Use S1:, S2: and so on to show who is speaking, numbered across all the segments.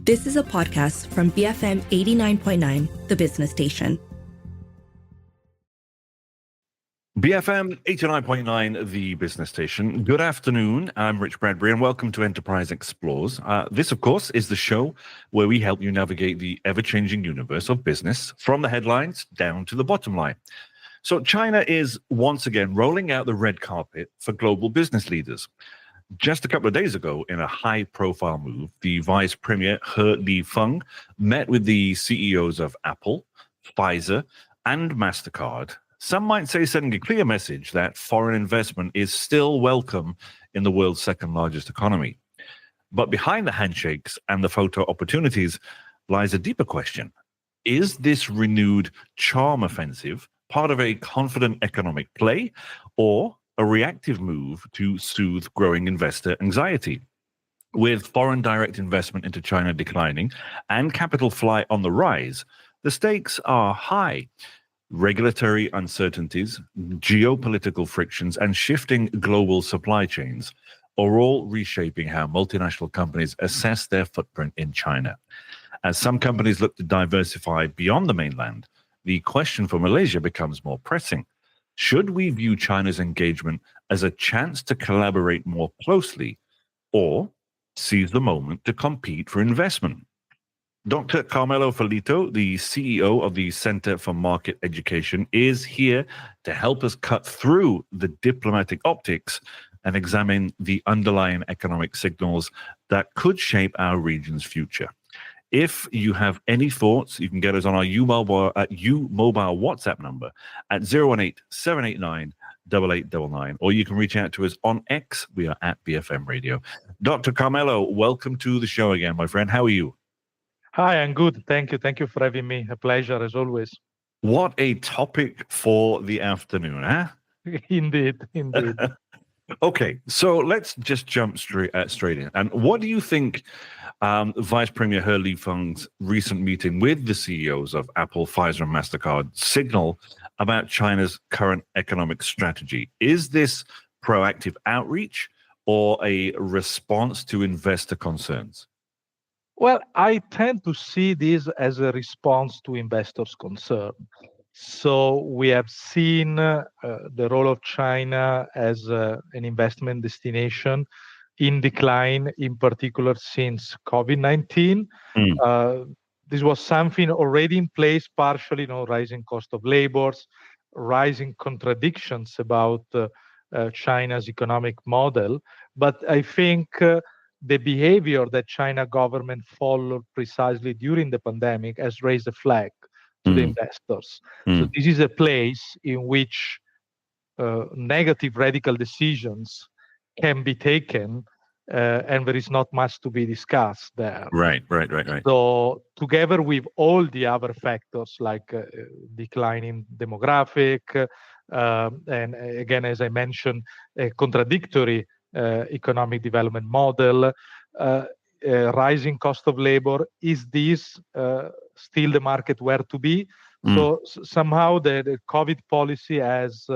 S1: This is a podcast from BFM 89.9, the business station.
S2: BFM 89.9, the business station. Good afternoon. I'm Rich Bradbury, and welcome to Enterprise Explores. This, of course, is the show where we help you navigate the ever-changing universe of business from the headlines down to the bottom line. So China is once again rolling out the red carpet for global business leaders. Just a couple of days ago, in a high-profile move, the Vice Premier He Lifeng met with the CEOs of Apple, Pfizer, and Mastercard. Some might say sending a clear message that foreign investment is still welcome in the world's second largest economy. But behind the handshakes and the photo opportunities lies a deeper question. Is this renewed charm offensive part of a confident economic play or a reactive move to soothe growing investor anxiety? With foreign direct investment into China declining and capital flight on the rise, the stakes are high. Regulatory uncertainties, geopolitical frictions, and shifting global supply chains are all reshaping how multinational companies assess their footprint in China. As some companies look to diversify beyond the mainland, the question for Malaysia becomes more pressing. Should we view China's engagement as a chance to collaborate more closely or seize the moment to compete for investment? Dr. Carmelo Ferlito, the CEO of the Center for Market Education, is here to help us cut through the diplomatic optics and examine the underlying economic signals that could shape our region's future. If you have any thoughts, you can get us on our U-Mobile WhatsApp number at 018-789-8899, or you can reach out to us on X. We are at BFM Radio. Dr. Carmelo, welcome to the show again, my friend. How are you?
S3: Hi, I'm good. Thank you. Thank you for having me. A pleasure, as always.
S2: What a topic for the afternoon, huh?
S3: Indeed.
S2: Okay, so let's just jump straight in. And what do you think Vice Premier He Lifeng's recent meeting with the CEOs of Apple, Pfizer, and Mastercard signal about China's current economic strategy? Is this proactive outreach or a response to investor concerns?
S3: Well, I tend to see this as a response to investors' concern. So we have seen the role of China as an investment destination in decline, in particular since COVID-19. This was something already in place, partially, rising cost of labor, rising contradictions about China's economic model. But I think the behavior that China government followed precisely during the pandemic has raised a flag to the investors. So this is a place in which negative radical decisions can be taken, and there is not much to be discussed there.
S2: Right.
S3: So together with all the other factors like declining demographic, and again, as I mentioned, a contradictory economic development model, rising cost of labor. Is this still the market where to be? So somehow the COVID policy has,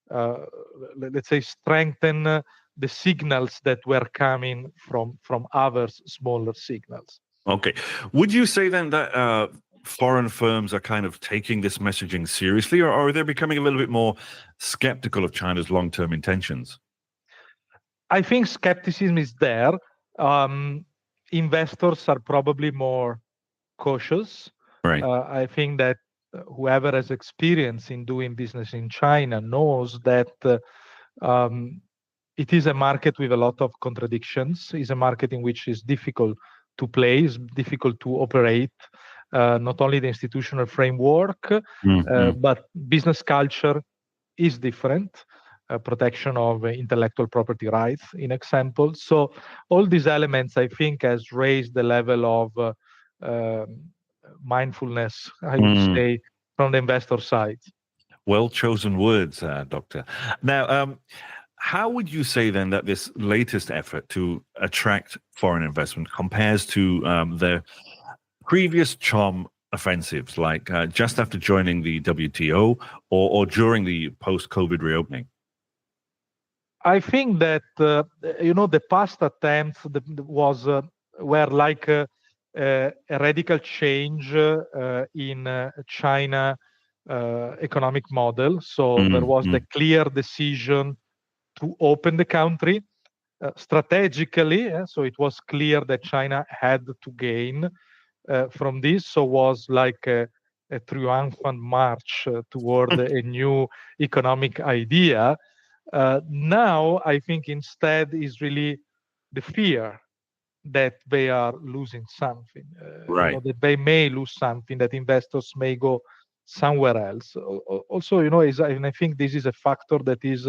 S3: let's say, strengthened the signals that were coming from other smaller signals.
S2: Okay. Would you say then that foreign firms are kind of taking this messaging seriously, or are they becoming a little bit more skeptical of China's long-term intentions?
S3: I think skepticism is there. Investors are probably more cautious.
S2: Right.
S3: I think that whoever has experience in doing business in China knows that it is a market with a lot of contradictions. It's a market in which it's difficult to play, it's difficult to operate. Not only the institutional framework, but business culture is different. Protection of intellectual property rights, in example. So all these elements, I think, has raised the level of mindfulness, I would say, from the investor side.
S2: Well chosen words, Doctor. Now, how would you say then that this latest effort to attract foreign investment compares to the previous charm offensives, like just after joining the WTO or during the post-COVID reopening?
S3: I think that the past attempts were like a radical change in China economic model. So there was the clear decision to open the country strategically. So it was clear that China had to gain from this. So was like a triumphant march toward a new economic idea. Now, I think instead is really the fear that they are losing something,
S2: Right.
S3: that they may lose something, that investors may go somewhere else. Also, and I think this is a factor that is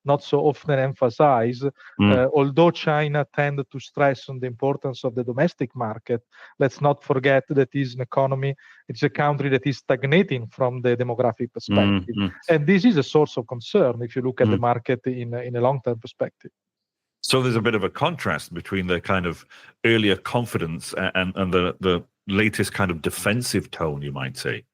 S3: not so often emphasized. Although China tend to stress on the importance of the domestic market, let's not forget that it's an economy, it's a country that is stagnating from the demographic perspective. And this is a source of concern if you look at the market in a long-term perspective.
S2: So there's a bit of a contrast between the kind of earlier confidence and the latest kind of defensive tone, you might say.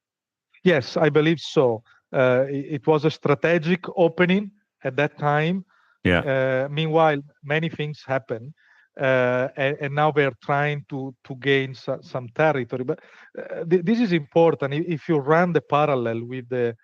S3: Yes, I believe so. It was a strategic opening at that time.
S2: Yeah.
S3: Meanwhile, many things happen, and now we're trying to gain some territory. But this is important. If you run the parallel with the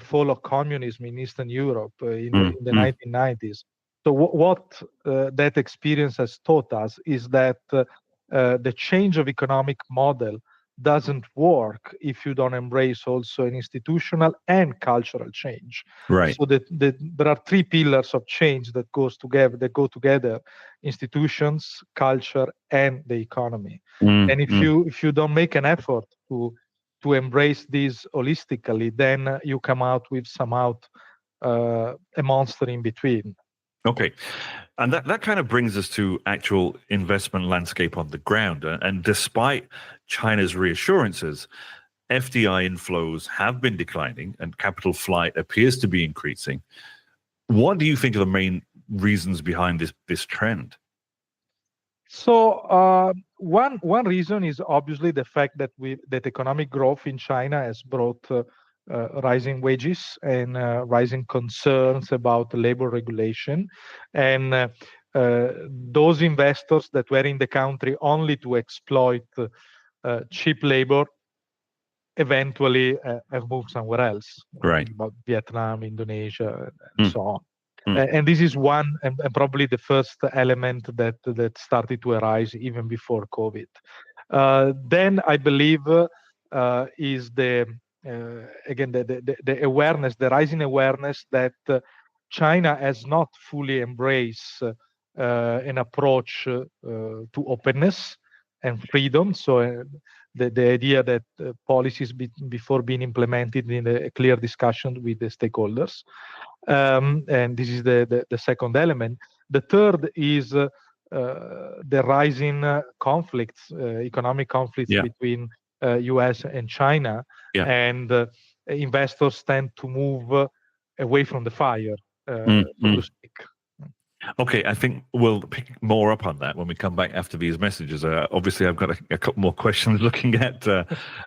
S3: fall of communism in Eastern Europe in the 1990s, so what that experience has taught us is that the change of economic model doesn't work if you don't embrace also an institutional and cultural change.
S2: Right.
S3: So there are three pillars of change that go together: institutions, culture, and the economy. And if you don't make an effort to embrace these holistically, then you come out with somehow a monster in between.
S2: Okay. And that kind of brings us to actual investment landscape on the ground. And despite China's reassurances, FDI inflows have been declining and capital flight appears to be increasing. What do you think are the main reasons behind this trend?
S3: So one reason is obviously the fact that economic growth in China has brought rising wages and rising concerns about labor regulation, and those investors that were in the country only to exploit cheap labor eventually have moved somewhere else.
S2: Right.
S3: About Vietnam, Indonesia, and so on. And this is one, and probably the first element that started to arise even before COVID. Then I believe is again the awareness, the rising awareness that China has not fully embraced an approach to openness and freedom. So the idea that policies before being implemented in a clear discussion with the stakeholders. And this is the second element. The third is the rising conflicts, economic conflicts between US and China. And investors tend to move away from the fire, so to speak.
S2: Okay, I think we'll pick more up on that when we come back after these messages. Obviously, I've got a couple more questions looking at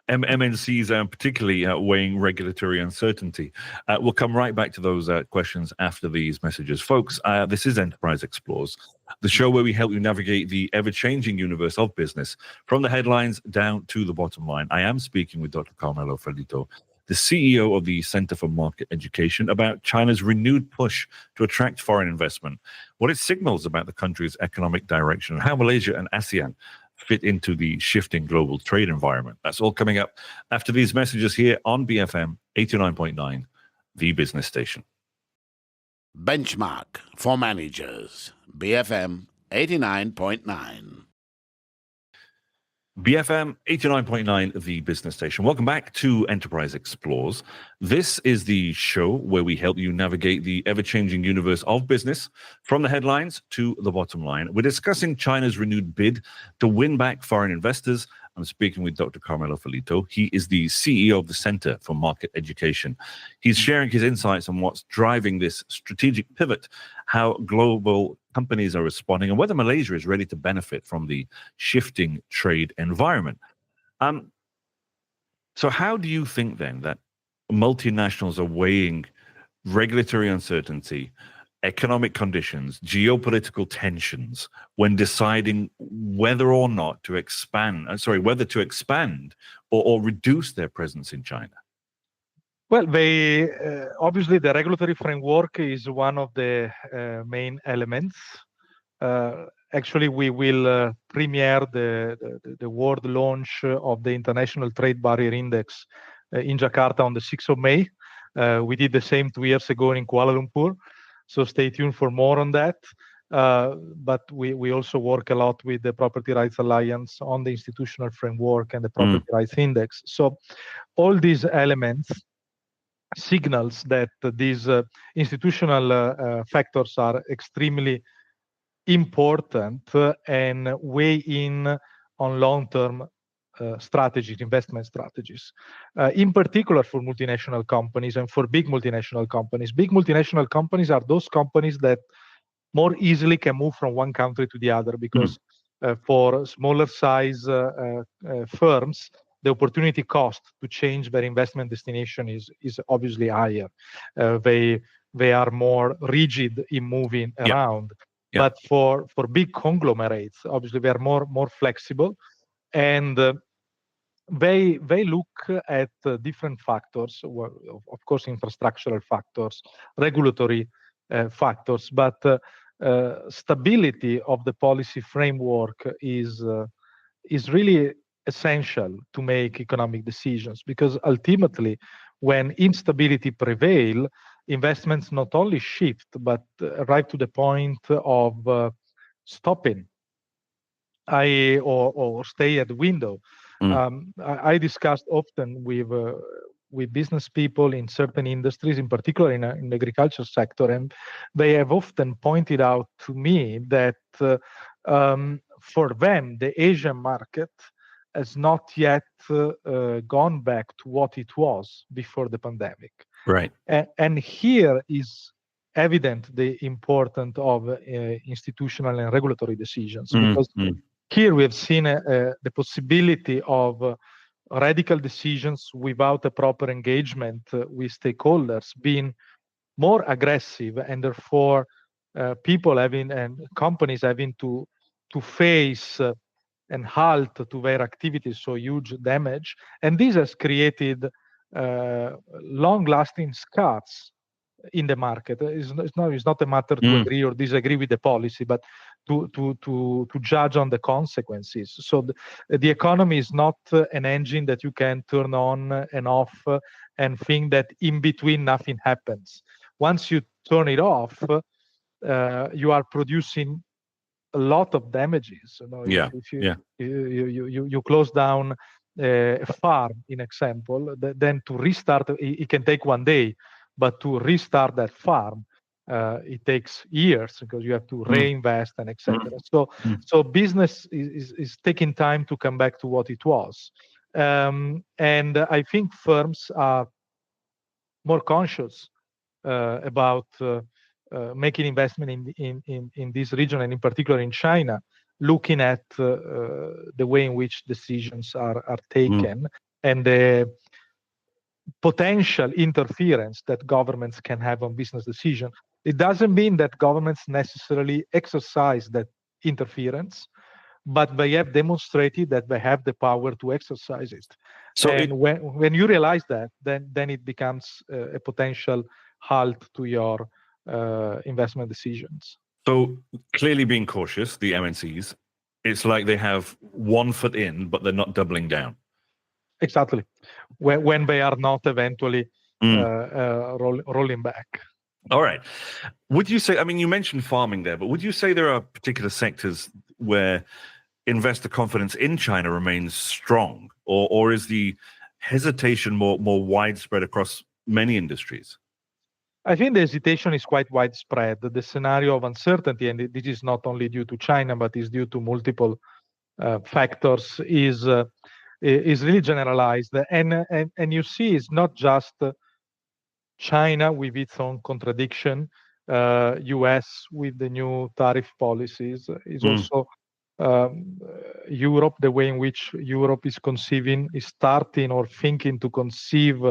S2: MNCs and particularly weighing regulatory uncertainty. We'll come right back to those questions after these messages. Folks, this is Enterprise Explores, the show where we help you navigate the ever-changing universe of business, from the headlines down to the bottom line. I am speaking with Dr. Carmelo Ferlito, the CEO of the Center for Market Education, about China's renewed push to attract foreign investment, what it signals about the country's economic direction, and how Malaysia and ASEAN fit into the shifting global trade environment. That's all coming up after these messages here on BFM 89.9, the business station.
S4: Benchmark for managers, BFM 89.9.
S2: BFM 89.9, the business station. Welcome back to Enterprise Explores. This is the show where we help you navigate the ever-changing universe of business, from the headlines to the bottom line. We're discussing China's renewed bid to win back foreign investors. I'm speaking with Dr. Carmelo Ferlito. He is the CEO of the Center for Market Education. He's sharing his insights on what's driving this strategic pivot, how global companies are responding, and whether Malaysia is ready to benefit from the shifting trade environment. So how do you think then that multinationals are weighing regulatory uncertainty economic conditions, geopolitical tensions, when deciding whether or not to expand, whether to expand or reduce their presence in China?
S3: Well, they obviously the regulatory framework is one of the main elements. Actually, we will premiere the world launch of the International Trade Barrier Index in Jakarta on the 6th of May. We did the same 2 years ago in Kuala Lumpur. So stay tuned for more on that. But we also work a lot with the Property Rights Alliance on the institutional framework and the Property Rights Index. So all these elements signals that these institutional factors are extremely important and weigh in on long-term strategies, investment strategies, in particular for multinational companies and for big multinational companies. Big multinational companies are those companies that more easily can move from one country to the other, because for smaller size firms, the opportunity cost to change their investment destination is obviously higher. They are more rigid in moving around. But for big conglomerates, obviously they are more flexible, and they look at different factors, of course, infrastructural factors, regulatory factors, but stability of the policy framework is really essential to make economic decisions, because ultimately, when instability prevails, investments not only shift but arrive to the point of stopping, or stay at the window. I discussed often with business people in certain industries, in particular in the agriculture sector, and they have often pointed out to me that for them, the Asian market has not yet gone back to what it was before the pandemic.
S2: Right.
S3: And here is evident the importance of institutional and regulatory decisions, because here we have seen the possibility of radical decisions without a proper engagement with stakeholders being more aggressive, and therefore people having and companies having to face and halt to their activities, so huge damage. And this has created long-lasting scars in the market. It's not a matter to agree or disagree with the policy, but to judge on the consequences. So the economy is not an engine that you can turn on and off and think that in between nothing happens. Once you turn it off, you are producing a lot of damages. If you close down a farm, in example, then to restart, it can take 1 day, but to restart that farm, it takes years, because you have to reinvest and etc. So business is taking time to come back to what it was. And I think firms are more conscious about making investment in this region, and in particular in China, looking at the way in which decisions are taken and the potential interference that governments can have on business decisions. It doesn't mean that governments necessarily exercise that interference, but they have demonstrated that they have the power to exercise it. So when you realize that, then it becomes a potential halt to your investment decisions.
S2: So clearly being cautious, the MNCs, it's like they have 1 foot in, but they're not doubling down.
S3: Exactly. When they are not eventually rolling back.
S2: All right. Would you say, I mean, you mentioned farming there, but would you say there are particular sectors where investor confidence in China remains strong, or is the hesitation more widespread across many industries?
S3: I think the hesitation is quite widespread. The scenario of uncertainty, and this is not only due to China, but is due to multiple factors, is really generalized. And you see, it's not just China with its own contradiction, US with the new tariff policies, is also Europe, the way in which Europe is starting or thinking to conceive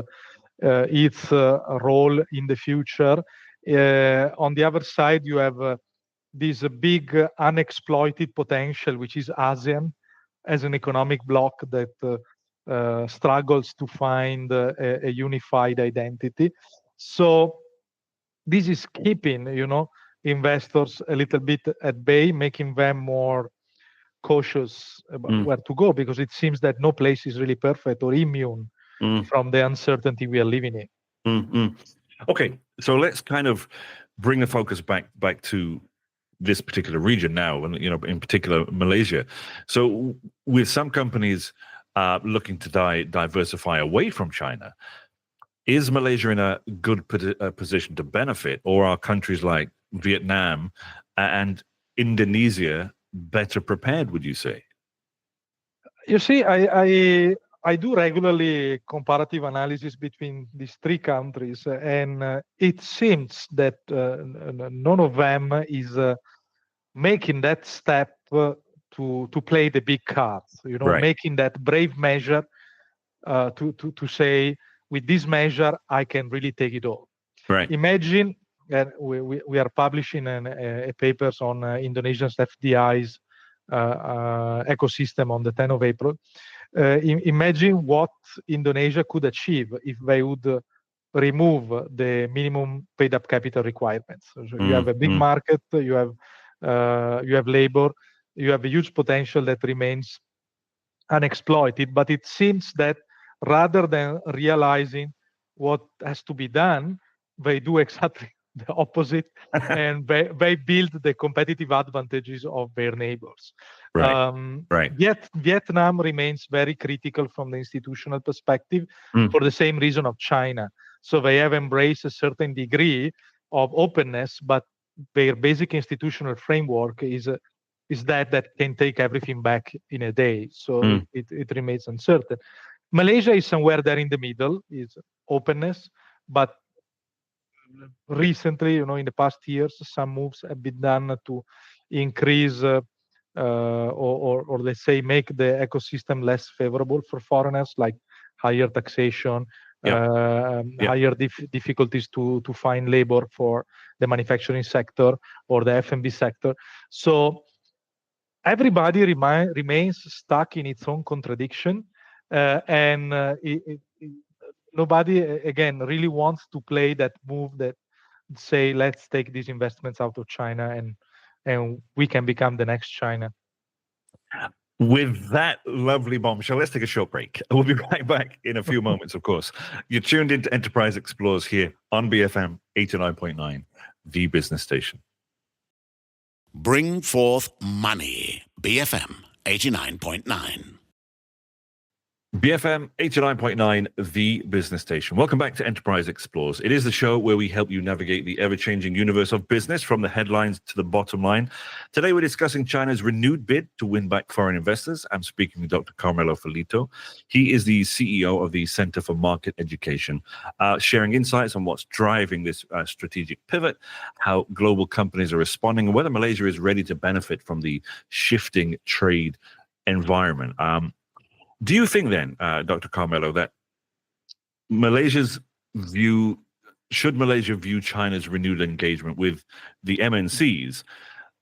S3: its role in the future, On the other side, you have this big unexploited potential, which is ASEAN as an economic bloc that struggles to find a unified identity. So this is keeping, investors a little bit at bay, making them more cautious about where to go, because it seems that no place is really perfect or immune from the uncertainty we are living in.
S2: Okay, so let's kind of bring the focus back to this particular region now, and in particular Malaysia. So with some companies looking to diversify away from China, is Malaysia in a good position to benefit, or are countries like Vietnam and Indonesia better prepared, would you say?
S3: You see, I do regularly comparative analysis between these three countries, and it seems that none of them is making that step to play the big cards,
S2: Right.
S3: making that brave measure to say, with this measure, I can really take it all.
S2: Right.
S3: Imagine, and we are publishing a papers on Indonesia's FDI's ecosystem on the 10th of April. Imagine what Indonesia could achieve if they would remove the minimum paid up capital requirements. So you have a big market, you have labor, you have a huge potential that remains unexploited. But it seems that rather than realizing what has to be done, they do exactly the opposite, and they build the competitive advantages of their neighbors.
S2: Right.
S3: Yet Vietnam remains very critical from the institutional perspective for the same reason of China. So they have embraced a certain degree of openness, but their basic institutional framework is that can take everything back in a day. So it remains uncertain. Malaysia is somewhere there in the middle, is openness, but recently, in the past years, some moves have been done to increase or let's say make the ecosystem less favorable for foreigners, like higher taxation, higher difficulties to find labor for the manufacturing sector or the F&B sector. So everybody remains stuck in its own contradiction, and nobody, again, really wants to play that move that say, let's take these investments out of China and we can become the next China.
S2: With that lovely bombshell, let's take a short break. We'll be right back in a few moments, of course. You're tuned into Enterprise Explores here on BFM 89.9, the business station.
S4: Bring forth money. BFM 89.9.
S2: BFM 89.9, the business station. Welcome back to Enterprise Explores. It is the show where we help you navigate the ever-changing universe of business from the headlines to the bottom line. Today, we're discussing China's renewed bid to win back foreign investors. I'm speaking with Dr. Carmelo Ferlito. He is the CEO of the Center for Market Education, sharing insights on what's driving this strategic pivot, how global companies are responding, and whether Malaysia is ready to benefit from the shifting trade environment. Do you think then, Dr. Carmelo, that should Malaysia view China's renewed engagement with the MNCs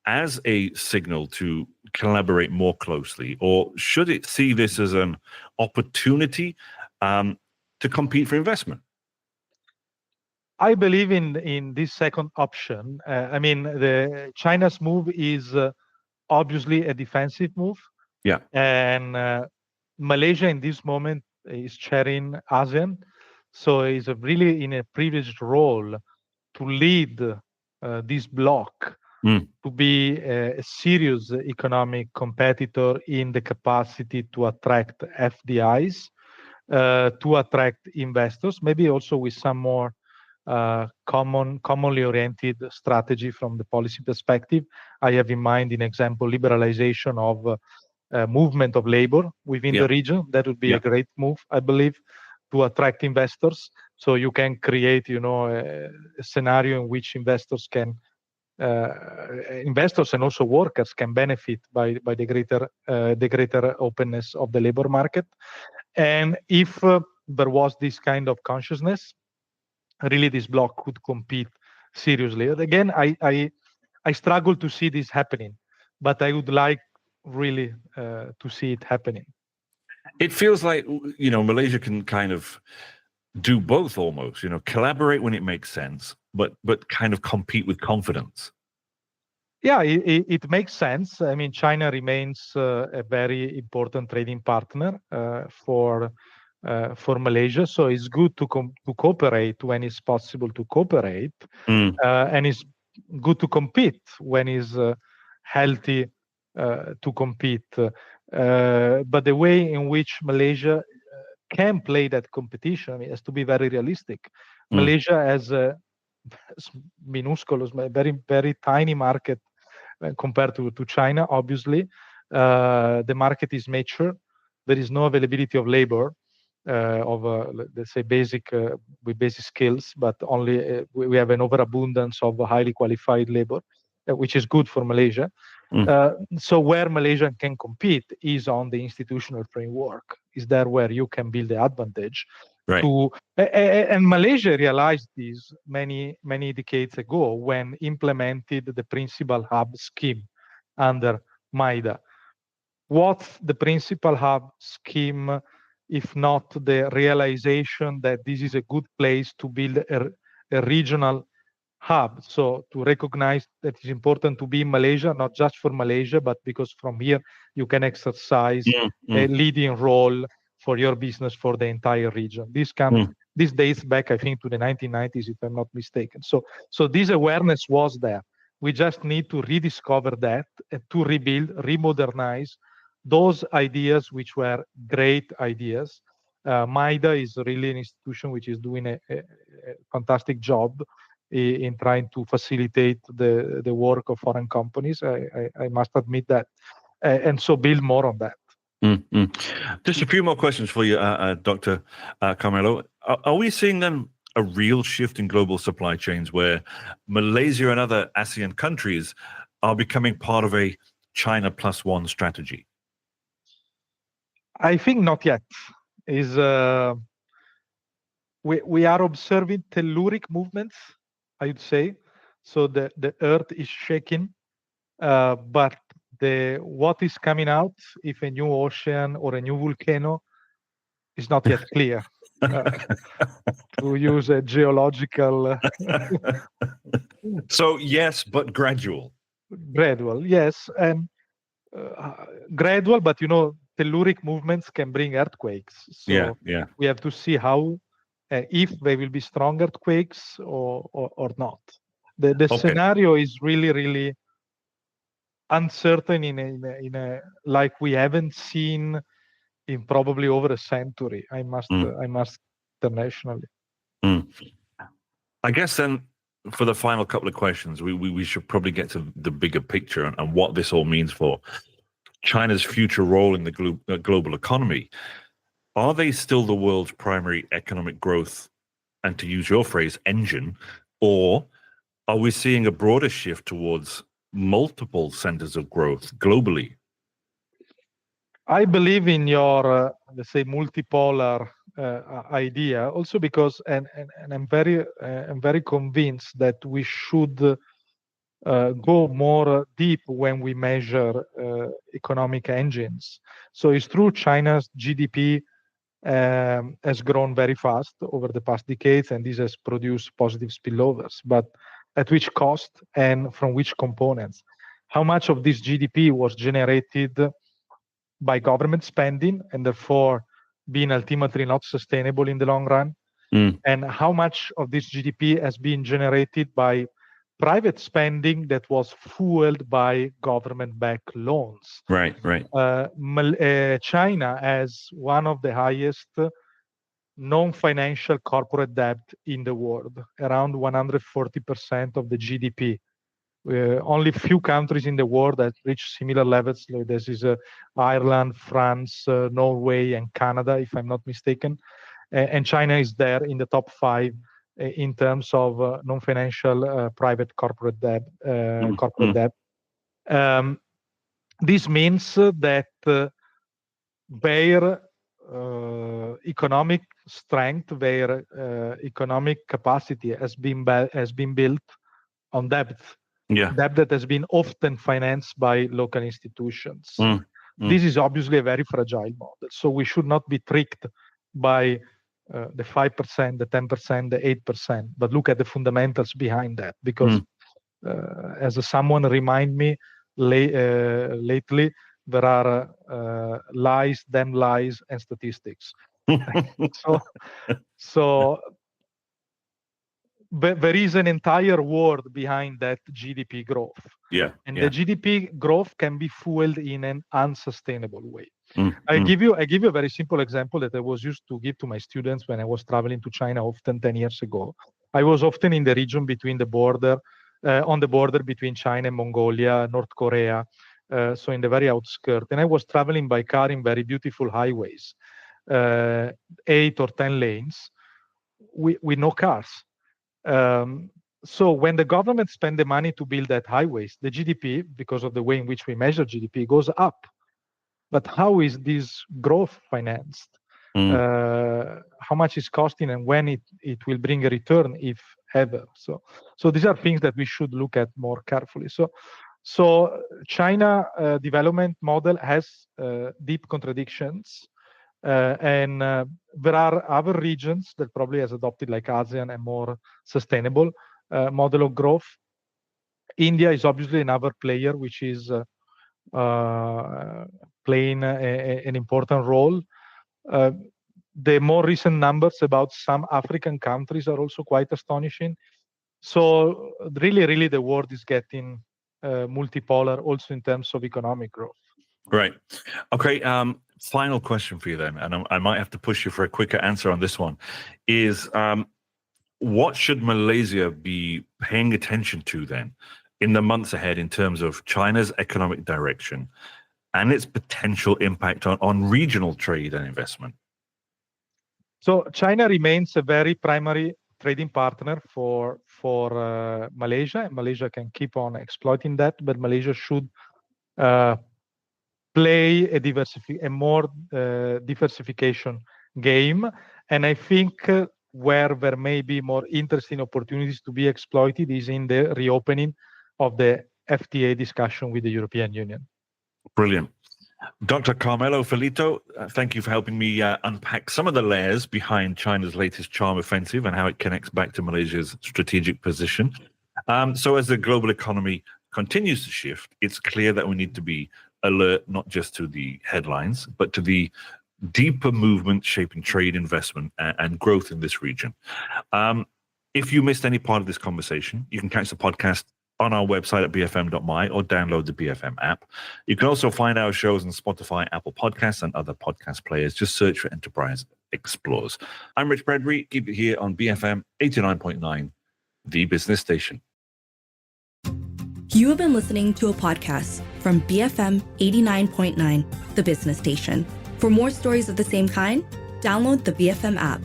S2: as a signal to collaborate more closely, or should it see this as an opportunity to compete for investment?
S3: I believe in this second option. China's move is obviously a defensive move.
S2: Yeah.
S3: And Malaysia in this moment is chairing ASEAN, so is really in a privileged role to lead this bloc to be a serious economic competitor in the capacity to attract FDIs, to attract investors, maybe also with some more commonly oriented strategy from the policy perspective. I have in mind, in example, liberalization of movement of labor within the region. That would be a great move, I believe, to attract investors. So you can create, a scenario in which investors and also workers can benefit by the greater openness of the labor market. And if there was this kind of consciousness, really this bloc could compete seriously. Again, I struggle to see this happening, but I would like really to see it happening.
S2: It feels like, Malaysia can kind of do both almost, collaborate when it makes sense, but kind of compete with confidence.
S3: Yeah, it makes sense. I mean, China remains a very important trading partner for Malaysia, so it's good to cooperate when it's possible to cooperate, and it's good to compete when it's healthy to compete. But the way in which Malaysia can play that competition, I mean, has to be very realistic. Malaysia has a minuscule, very, very tiny market compared to China, obviously. The market is mature. There is no availability of labor, let's say with basic skills, but only we have an overabundance of highly qualified labor, which is good for Malaysia. So where Malaysia can compete is on the institutional framework. Is there where you can build the advantage.
S2: Right.
S3: And Malaysia realized this many decades ago when implemented the principal hub scheme under MIDA. What's the principal hub scheme if not the realization that this is a good place to build a regional hub? So to recognize that it's important to be in Malaysia, not just for Malaysia, but because from here you can exercise a leading role for your business for the entire region. This dates back, I think, to the 1990s, if I'm not mistaken. So this awareness was there. We just need to rediscover that and to rebuild, remodernize those ideas which were great ideas. MIDA is really an institution which is doing a fantastic job in trying to facilitate the work of foreign companies. I must admit that. And so build more on that.
S2: Just a few more questions for you, Dr. Carmelo. Are we seeing then a real shift in global supply chains where Malaysia and other ASEAN countries are becoming part of a China plus one strategy?
S3: I think not yet. We are observing telluric movements, I would say. So the earth is shaking, but what is coming out, if a new ocean or a new volcano, is not yet clear. To use a geological.
S2: So yes, but gradual.
S3: Gradual, yes, and gradual, but telluric movements can bring earthquakes. So we have to see how, if they will be strong earthquakes or not. The scenario is really, really uncertain in a like we haven't seen in probably over a century. I must internationally.
S2: I guess then, for the final couple of questions, we should probably get to the bigger picture and what this all means for China's future role in the global economy. Are they still the world's primary economic growth, and to use your phrase, engine, or are we seeing a broader shift towards multiple centers of growth globally?
S3: I believe in your, let's say, multipolar idea, also because, and I'm very convinced that we should go more deep when we measure economic engines. So it's true, China's GDP has grown very fast over the past decades, and this has produced positive spillovers. But at which cost and from which components? How much of this GDP was generated by government spending and therefore being ultimately not sustainable in the long run? And how much of this GDP has been generated by private spending that was fueled by government-backed loans?
S2: Right.
S3: China has one of the highest non-financial corporate debt in the world, around 140% of the GDP. Only few countries in the world that reach similar levels. This is Ireland, France, Norway, and Canada, if I'm not mistaken. And China is there in the top 5 in terms of non-financial private corporate debt. This means that their economic strength, their economic capacity has been built on debt.
S2: Yeah.
S3: Debt that has been often financed by local institutions. This is obviously a very fragile model. So we should not be tricked by the 5%, the 10%, the 8%, but look at the fundamentals behind that. Because as someone remind me lately, there are lies, damn lies, and statistics. So there is an entire world behind that GDP growth.
S2: Yeah.
S3: And the GDP growth can be fueled in an unsustainable way. I give you a very simple example that I was used to give to my students when I was traveling to China often 10 years ago. I was often in the region between the border, on the border between China and Mongolia, North Korea, so in the very outskirts. And I was traveling by car in very beautiful highways, 8 or 10 lanes, with no cars. So when the government spend the money to build that highways, the GDP, because of the way in which we measure GDP, goes up. But how is this growth financed? How much is costing, and when it will bring a return, if ever? So these are things that we should look at more carefully. So China development model has deep contradictions. And there are other regions that probably has adopted, like ASEAN, a more sustainable model of growth. India is obviously another player which is playing an important role. The more recent numbers about some African countries are also quite astonishing. So really, the world is getting multipolar also in terms of economic growth.
S2: Right. Okay. Final question for you then, and I might have to push you for a quicker answer on this one, is what should Malaysia be paying attention to then in the months ahead in terms of China's economic direction and its potential impact on regional trade and investment?
S3: So China remains a very primary trading partner for Malaysia, and Malaysia can keep on exploiting that, but Malaysia should play a more diversification game. And I think where there may be more interesting opportunities to be exploited is in the reopening of the FTA discussion with the European Union.
S2: Brilliant. Dr. Carmelo Ferlito, thank you for helping me unpack some of the layers behind China's latest charm offensive and how it connects back to Malaysia's strategic position. So as the global economy continues to shift, it's clear that we need to be alert not just to the headlines, but to the deeper movement shaping trade, investment, and growth in this region. If you missed any part of this conversation, you can catch the podcast on our website at bfm.my or download the BFM app. You can also find our shows on Spotify, Apple Podcasts, and other podcast players. Just search for Enterprise Explores. I'm Rich Bradbury. Keep it here on BFM 89.9, the business station.
S1: You have been listening to a podcast from BFM 89.9, the business station. For more stories of the same kind, download the BFM app.